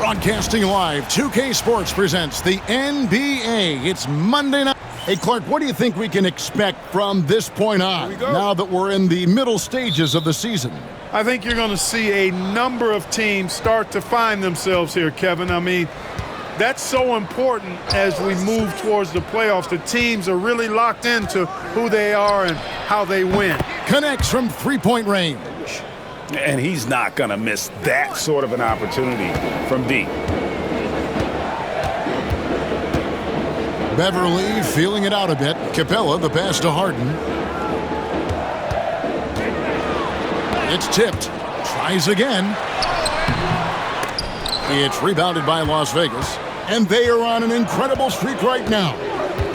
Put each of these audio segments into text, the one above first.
Broadcasting live, 2K Sports presents the NBA. It's Monday night. Hey, Clark, what do you think we can expect from this point on, now that we're in the middle stages of the season? I think you're going to see a number of teams start to find themselves here, Kevin. I mean, that's so important as we move towards the playoffs. The teams are really locked into who they are and how they win. Connects from three-point range. And he's not going to miss that sort of an opportunity from deep. Beverly feeling it out a bit. Capella, the pass to Harden. It's tipped. Tries again. It's rebounded by Las Vegas. And they are on an incredible streak right now.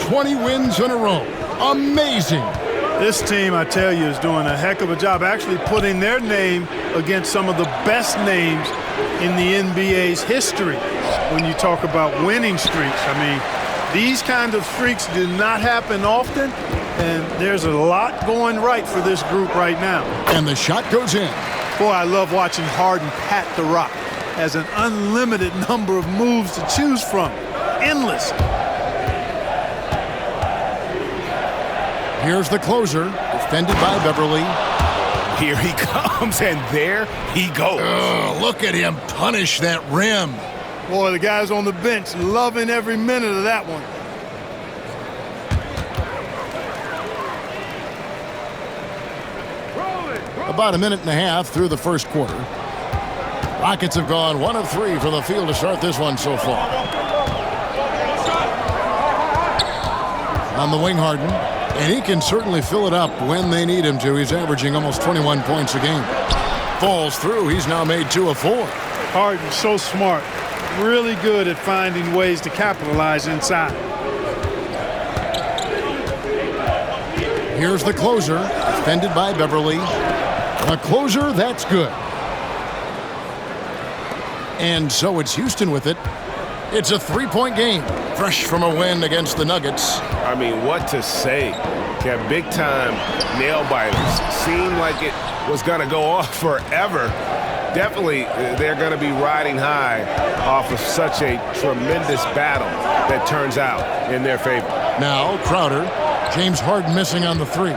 20 wins in a row. Amazing. This team, I tell you, is doing a heck of a job actually putting their name against some of the best names in the NBA's history when you talk about winning streaks. I mean, these kind of streaks do not happen often, and there's a lot going right for this group right now. And the shot goes in. Boy, I love watching Harden pat the rock. Has an unlimited number of moves to choose from. Endless. Here's the closer, defended by Beverly. Here he comes, and there he goes. Look at him punish that rim. Boy, the guys on the bench loving every minute of that one. About a minute and a half through the first quarter. Rockets have gone 1 of 3 from the field to start this one so far. On the wing, Harden. And he can certainly fill it up when they need him to. He's averaging almost 21 points a game. Falls through. He's now made 2 of 4. Harden, so smart. Really good at finding ways to capitalize inside. Here's the closer, defended by Beverly. A closer, that's good. And so it's Houston with it. It's a 3-point game, fresh from a win against the Nuggets. I mean, what to say? Kept big-time nail-biters. Seemed like it was going to go off forever. Definitely, they're going to be riding high off of such a tremendous battle that turns out in their favor. Now, Crowder. James Harden missing on the 3.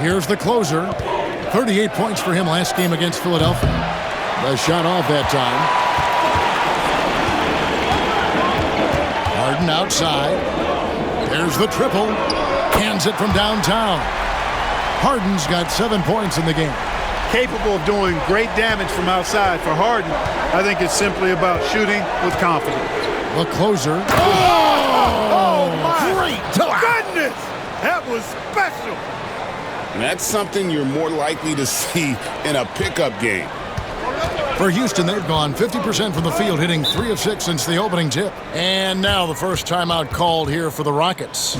Here's the closer. 38 points for him last game against Philadelphia. The shot off that time. Harden outside. There's the triple. Hands it from downtown. Harden's got 7 points in the game. Capable of doing great damage from outside. For Harden, I think it's simply about shooting with confidence. The closer. Oh my goodness! That was special. That's something you're more likely to see in a pickup game. For Houston, they've gone 50% from the field, hitting 3 of 6 since the opening tip. And now the first timeout called here for the Rockets.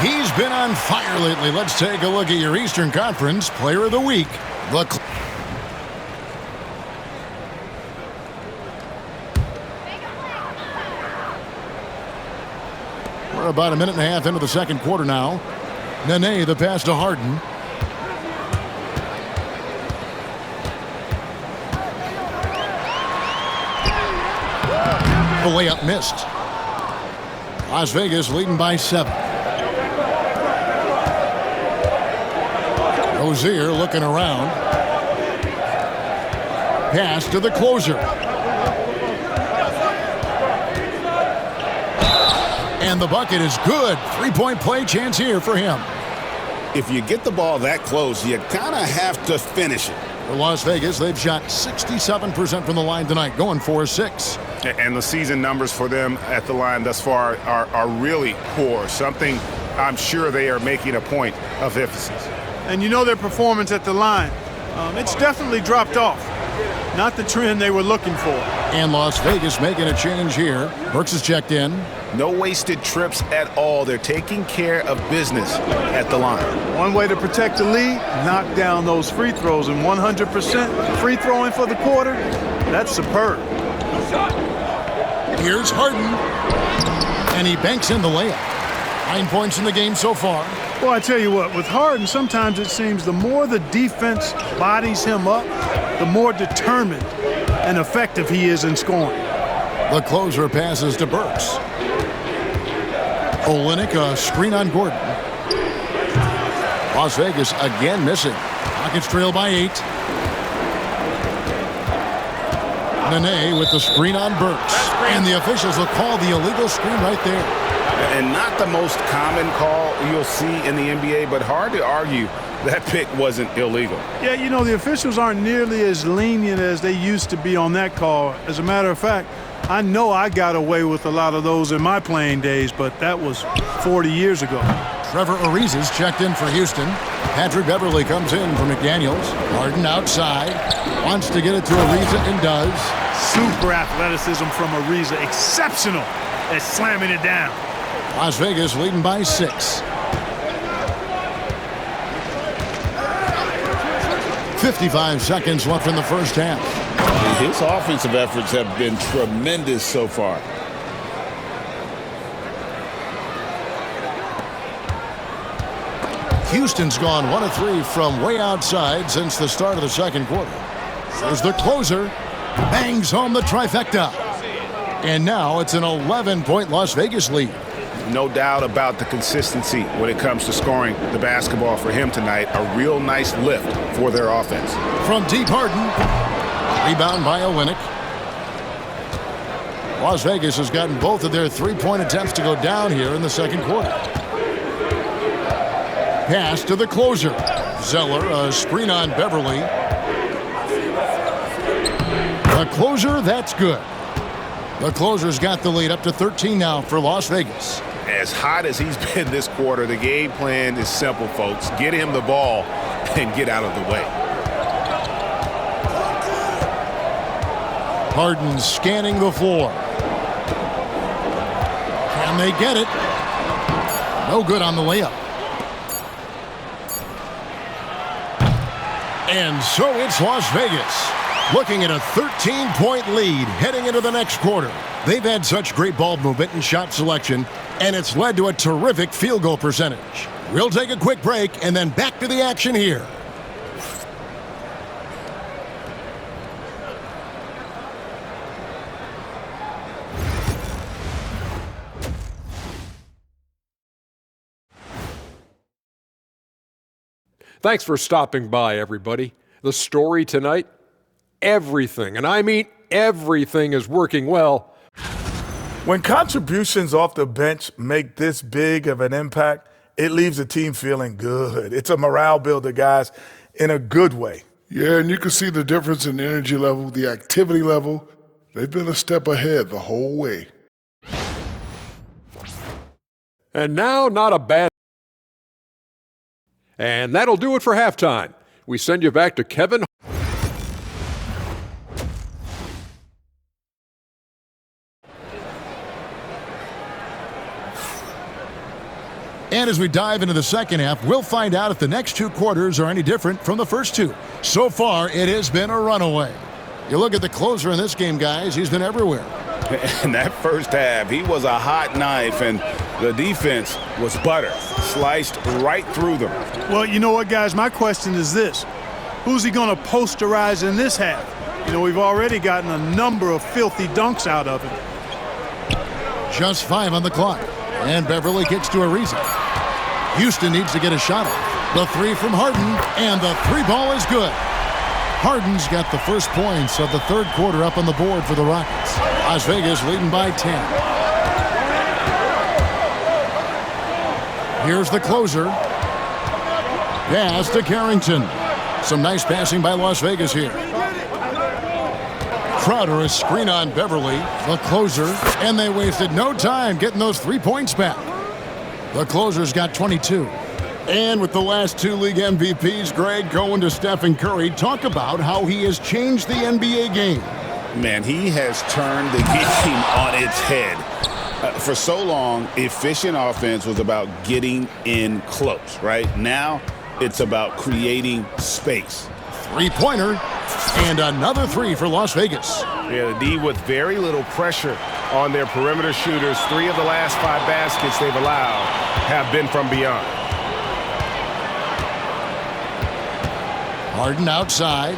He's been on fire lately. Let's take a look at your Eastern Conference Player of the Week. We're about a minute and a half into the second quarter now. Nene, the pass to Harden. The layup missed. Las Vegas leading by 7. Rozier looking around. Pass to the closer. And the bucket is good. 3-point play chance here for him. If you get the ball that close, you kind of have to finish it. For Las Vegas, they've shot 67% from the line tonight, going 4-6. And the season numbers for them at the line thus far are really poor. Something I'm sure they are making a point of emphasis. And you know their performance at the line. It's definitely dropped off. Not the trend they were looking for. And Las Vegas making a change here. Brooks is checked in. No wasted trips at all. They're taking care of business at the line. One way to protect the lead, knock down those free throws. And 100% free throwing for the quarter, that's superb. Here's Harden. And he banks in the layup. 9 points in the game so far. Well, I tell you what, with Harden, sometimes it seems the more the defense bodies him up, the more determined and effective he is in scoring. The closer passes to Burks. Olynyk, a screen on Gordon. Las Vegas again missing. Rockets trail by 8. Nene with the screen on Burks. And the officials will call the illegal screen right there. And not the most common call you'll see in the NBA, but hard to argue that pick wasn't illegal. Yeah, you know, the officials aren't nearly as lenient as they used to be on that call. As a matter of fact, I know I got away with a lot of those in my playing days, but that was 40 years ago. Trevor Ariza's checked in for Houston. Patrick Beverley comes in for McDaniels. Harden outside. Wants to get it to Ariza and does. Super athleticism from Ariza. Exceptional at slamming it down. Las Vegas leading by 6. 55 seconds left in the first half. His offensive efforts have been tremendous so far. Houston's gone 1 of 3 from way outside since the start of the second quarter. There's the closer. Bangs home the trifecta. And now it's an 11-point Las Vegas lead. No doubt about the consistency when it comes to scoring the basketball for him tonight. A real nice lift for their offense. From deep, Harden. Rebound by Olynyk. Las Vegas has gotten both of their three-point attempts to go down here in the second quarter. Pass to the closer. Zeller, a screen on Beverley. The closer, that's good. The closer's got the lead up to 13 now for Las Vegas. As hot as he's been this quarter, the game plan is simple, folks. Get him the ball and get out of the way. Harden scanning the floor. Can they get it? No good on the layup. And so it's Las Vegas, looking at a 13-point lead heading into the next quarter. They've had such great ball movement and shot selection, and it's led to a terrific field goal percentage. We'll take a quick break and then back to the action here. Thanks for stopping by, everybody. The story tonight, everything, and I mean everything, is working well. When contributions off the bench make this big of an impact, it leaves the team feeling good. It's a morale builder, guys, in a good way. Yeah, and you can see the difference in the energy level, the activity level. They've been a step ahead the whole way. And now, not a bad. And that'll do it for halftime. We send you back to Kevin. And as we dive into the second half, we'll find out if the next two quarters are any different from the first two. So far, it has been a runaway. You look at the closer in this game, guys, he's been everywhere. In that first half, he was a hot knife, and the defense was butter, sliced right through them. Well, you know what, guys? My question is this. Who's he going to posterize in this half? You know, we've already gotten a number of filthy dunks out of him. Just 5 on the clock. And Beverley kicks to Ariza. Houston needs to get a shot off. The three from Harden, and the three ball is good. Harden's got the first points of the third quarter up on the board for the Rockets. Las Vegas leading by 10. Here's the closer. Pass to Carrington. Some nice passing by Las Vegas here. Crowder, a screen on Beverley, the closer, and they wasted no time getting those 3 points back. The closer's got 22. And with the last two league MVPs, Greg, going to Stephen Curry, talk about how he has changed the NBA game. Man, he has turned the game on its head. For so long, efficient offense was about getting in close, right? Now, it's about creating space. Three-pointer, and another three for Las Vegas. Yeah, the D with very little pressure on their perimeter shooters. 3 of the last 5 baskets they've allowed have been from beyond. Harden outside.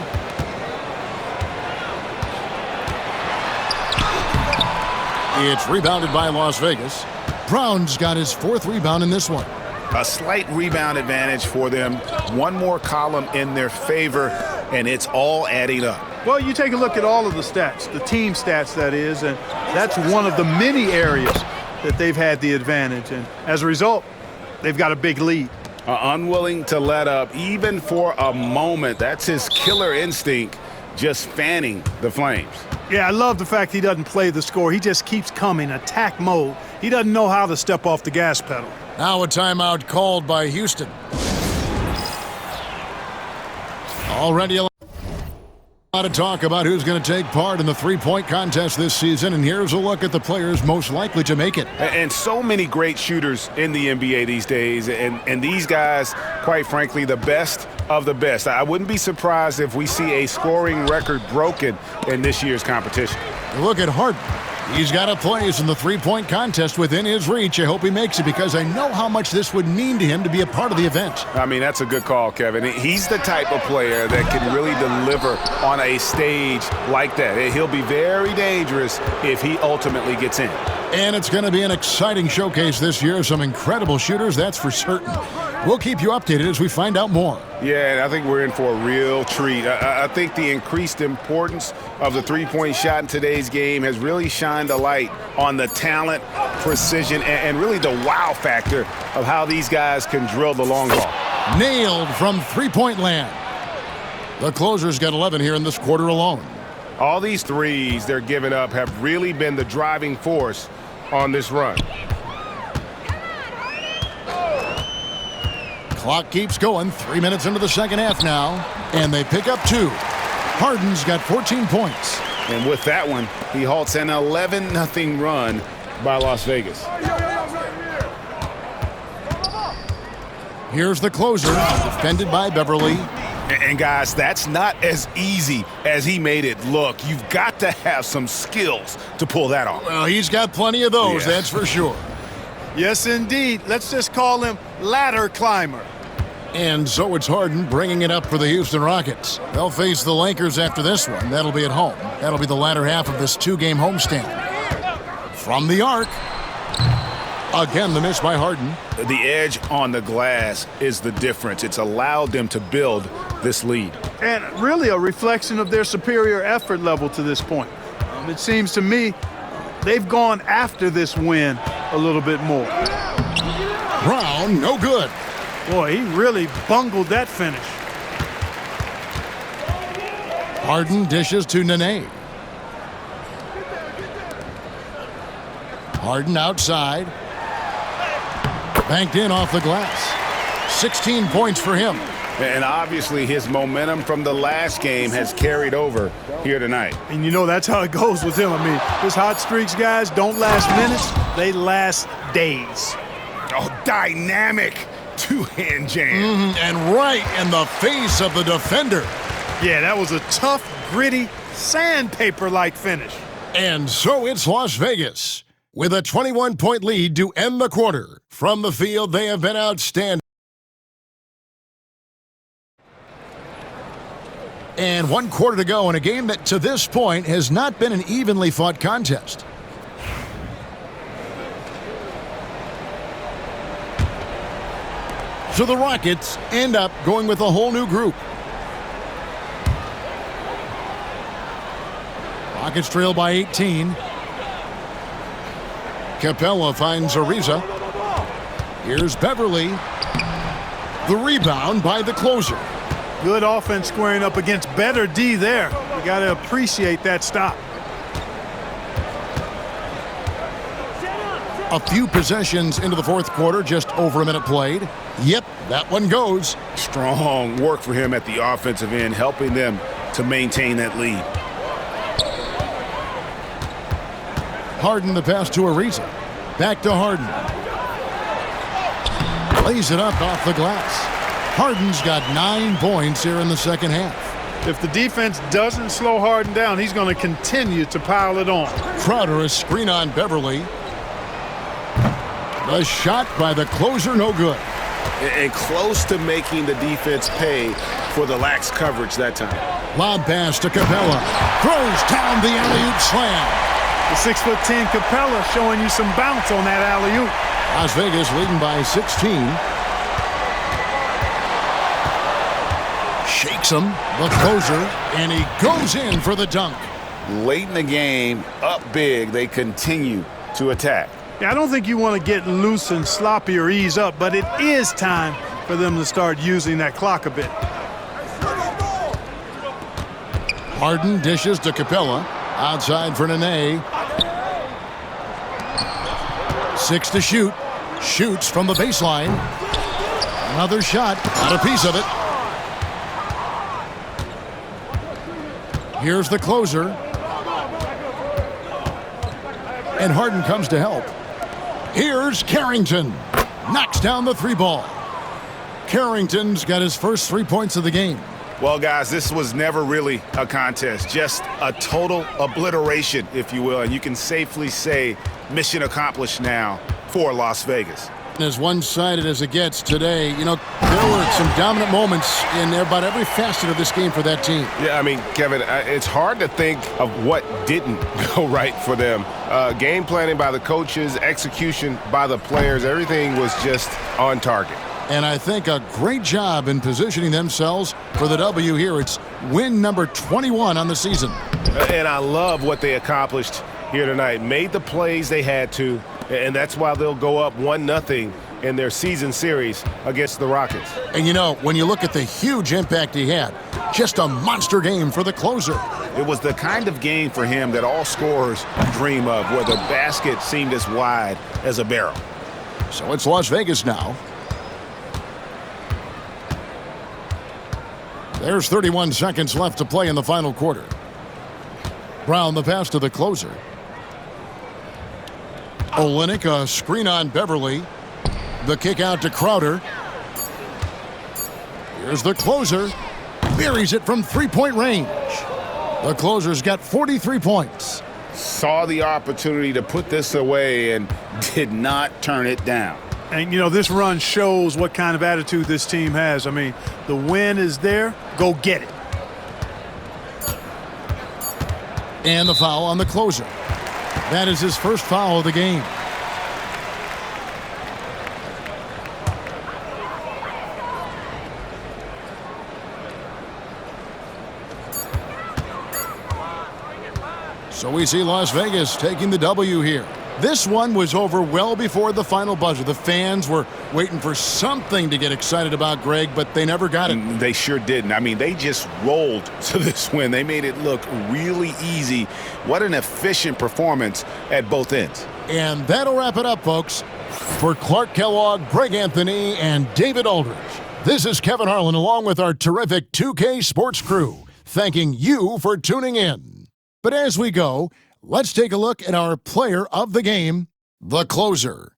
It's rebounded by Las Vegas. Brown's got his 4th rebound in this one. A slight rebound advantage for them. One more column in their favor, and it's all adding up. Well, you take a look at all of the stats, the team stats that is, and that's one of the many areas that they've had the advantage. And as a result, they've got a big lead. Unwilling to let up even for a moment. That's his killer instinct, just fanning the flames. Yeah, I love the fact he doesn't play the score. He just keeps coming, attack mode. He doesn't know how to step off the gas pedal. Now a timeout called by Houston. Already a lot of talk about who's going to take part in the three-point contest this season, and here's a look at the players most likely to make it. And so many great shooters in the NBA these days, and these guys, quite frankly, the best of the best. I wouldn't be surprised if we see a scoring record broken in this year's competition. Look at Harden. He's got a place in the three-point contest within his reach. I hope he makes it because I know how much this would mean to him to be a part of the event. I mean, that's a good call, Kevin. He's the type of player that can really deliver on a stage like that. He'll be very dangerous if he ultimately gets in. And it's going to be an exciting showcase this year. Some incredible shooters, that's for certain. We'll keep you updated as we find out more. Yeah, and I think we're in for a real treat. I think the increased importance of the three-point shot in today's game has really shined a light on the talent, precision, and really the wow factor of how these guys can drill the long ball. Nailed from three-point land. The closer's got 11 here in this quarter alone. All these threes they're giving up have really been the driving force on this run. Clock keeps going. 3 minutes into the second half now. And they pick up 2. Harden's got 14 points. And with that one, he halts an 11-0 run by Las Vegas. Here's the closer, defended by Beverly. And guys, that's not as easy as he made it look. You've got to have some skills to pull that off. Well, he's got plenty of those, that's for sure. Yes, indeed. Let's just call him ladder climber. And so it's Harden bringing it up for the Houston Rockets. They'll face the Lakers after this one. That'll be at home. That'll be the latter half of this 2-game homestand. From the arc. Again, the miss by Harden. The edge on the glass is the difference. It's allowed them to build this lead. And really a reflection of their superior effort level to this point. It seems to me they've gone after this win a little bit more. Brown, no good. Boy, he really bungled that finish. Harden dishes to Nene. Harden outside. Banked in off the glass. 16 points for him. And obviously his momentum from the last game has carried over here tonight. And you know that's how it goes with him. I mean, his hot streaks, guys, don't last minutes. They last days. Oh, dynamic two-hand jam. And right in the face of the defender. Yeah, that was a tough, gritty, sandpaper-like finish. And so it's Las Vegas with a 21-point lead to end the quarter. From the field, they have been outstanding. And 1 quarter to go in a game that to this point has not been an evenly fought contest. So the Rockets end up going with a whole new group. Rockets trail by 18. Capella finds Ariza. Here's Beverly. The rebound by the closer. Good offense squaring up against better D there. You got to appreciate that stop. A few possessions into the fourth quarter, just over a minute played. Yep, that one goes. Strong work for him at the offensive end, helping them to maintain that lead. Harden the pass to Ariza. Back to Harden. Lays it up off the glass. Harden's got 9 points here in the second half. If the defense doesn't slow Harden down, he's going to continue to pile it on. Crowder, a screen on Beverly. The shot by the closer, no good. and close to making the defense pay for the lax coverage that time. Lob pass to Capella. Throws down the alley-oop slam. The 6'10" Capella showing you some bounce on that alley-oop. Las Vegas leading by 16. Shakes him, the closer, and he goes in for the dunk. Late in the game, up big, they continue to attack. Yeah, I don't think you want to get loose and sloppy or ease up, but it is time for them to start using that clock a bit. Harden dishes to Capella. Outside for Nene. 6 to shoot. Shoots from the baseline. Another shot. Got a piece of it. Here's the closer. And Harden comes to help. Here's Carrington. Knocks down the 3-ball. Carrington's got his first 3 points of the game. Well, guys, this was never really a contest. Just a total obliteration, if you will. And you can safely say mission accomplished now for Las Vegas. As one-sided as it gets today, you know, there were some dominant moments in about every facet of this game for that team. Yeah, I mean, Kevin, it's hard to think of what didn't go right for them. Game planning by the coaches, execution by the players, everything was just on target. And I think a great job in positioning themselves for the W here. It's win number 21 on the season. And I love what they accomplished here tonight. Made the plays they had to, and that's why they'll go up 1-0 in their season series against the Rockets. And you know, when you look at the huge impact he had, just a monster game for the closer. It was the kind of game for him that all scorers dream of, where the basket seemed as wide as a barrel. So it's Las Vegas now. There's 31 seconds left to play in the final quarter. Brown the pass to the closer. Olynyk, a screen on Beverly. The kick out to Crowder. Here's the closer. Buries it from three-point range. The closer's got 43 points. Saw the opportunity to put this away and did not turn it down. And, you know, this run shows what kind of attitude this team has. I mean, the win is there. Go get it. And the foul on the closer. That is his first foul of the game. So we see Las Vegas taking the W here. This one was over well before the final buzzer. The fans were waiting for something to get excited about, Greg, but they never got it. They sure didn't. I mean, they just rolled to this win. They made it look really easy. What an efficient performance at both ends. And that'll wrap it up, folks. For Clark Kellogg, Greg Anthony, and David Aldridge, this is Kevin Harlan along with our terrific 2K Sports crew, thanking you for tuning in. But as we go, let's take a look at our player of the game, the closer.